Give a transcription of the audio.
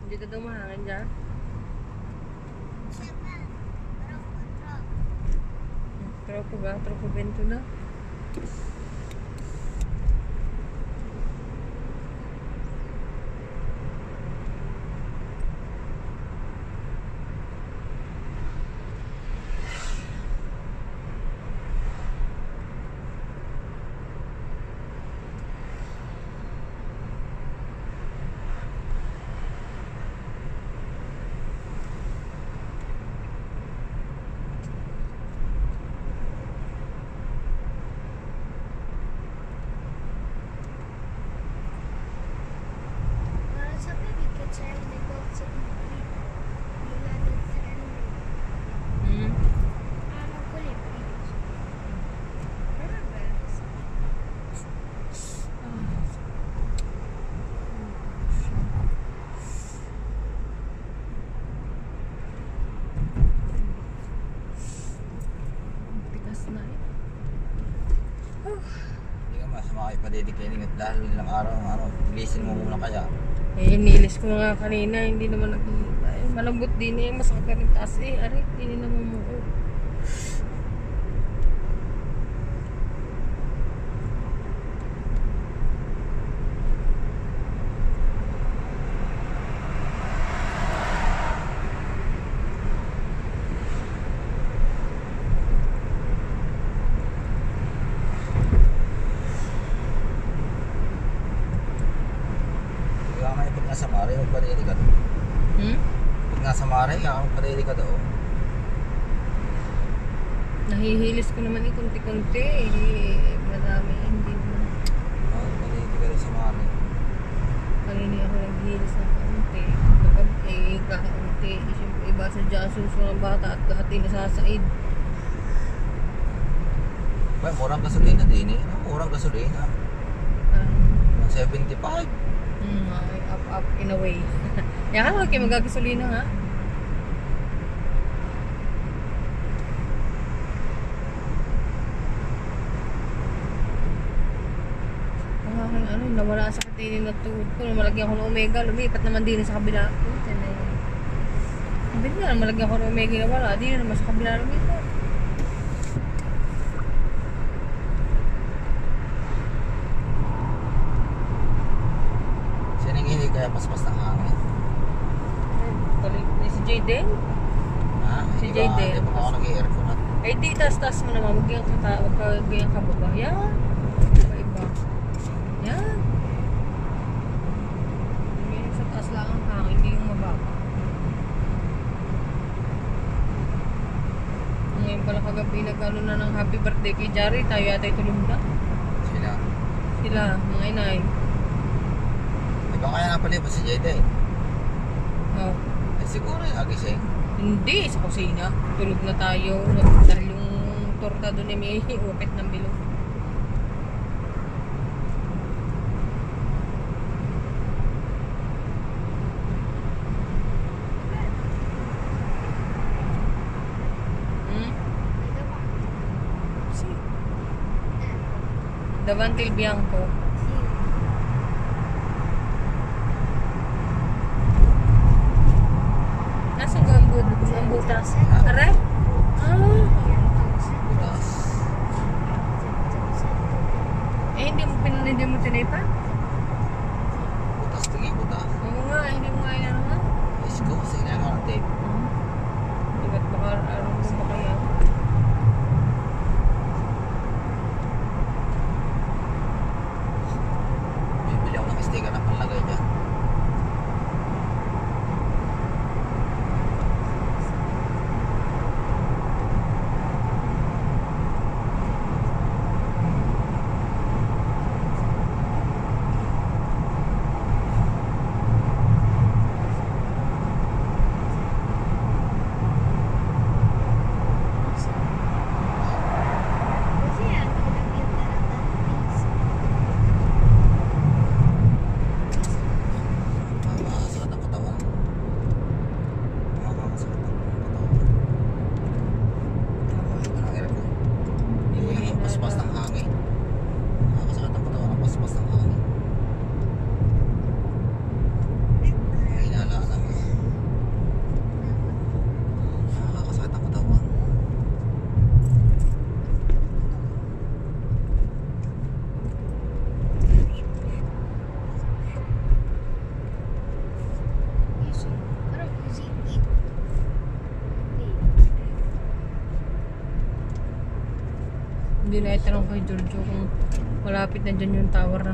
Hindi ka daw mahangin dyan. Tropo ba? Tropo bento na. Hindi ka masama kayo padedicating at dahil ilang araw, bilisin mo muna kaya. Eh, nilis ko nga kanina, hindi naman malambot din eh, masakit ka rin taas eh, aray, hindi naman mo. Nasa Mare, magpadili ka doon. Pag nasa Mare, magpadili ka doon. Nahihilis ko naman eh, kunti-kunti eh, madami, hindi naman. Magpadili ka doon sa Mare. Kanina ako naghihilis ng kaunti, kapag eh, kakaunti, siyempre iba sa dyan, susunod ng bata at lahat din nasasaid. Well, murang gasolina din eh. Murang gasolina. 75. Up in a way. Yan ka, kayo magagasolina nga. Ang aking nawala sa katinin na tuhod ko. Malagyan ko ng omega, lumipat naman din sa kabila. Sabi nga, malagyan ko ng omega na wala. Di na naman sa kabila lumipat. Hindi kaya paspas ng hangin. Si Jayden? Ha? Si Jayden. Hindi ba ako nag-i-aircon at? Eh di, taas-taas mo naman. Huwag kang kababa. Yan. Iba-iba. Yan. Yung sa taas lang ang hangin, hindi yung mababa. Ngayon pala kagabi nag-ano na ng happy birthday kay Jari. Tayo yata tulog na. Sila, mga inay. Ikaw kaya napalipas si Jayden? Oh. Eh siguro yung agising. Hindi, sa kusina. Tulog na tayo. Dahil yung torta doon ay may upit ng bilog. Davantil Bianco. Nasaan ka ang butas? Aray? Butas. Eh, hindi mo tinipa? Butas, tingin butas. Oo nga, hindi mo nga yan nga. Let's go, sige nga ng tape. Diba't baka, mo ba kaya? Bibili ako ng sticker na panlagay dyan. hindi na itanong kay Giorgio kung malapit na dyan yung tower na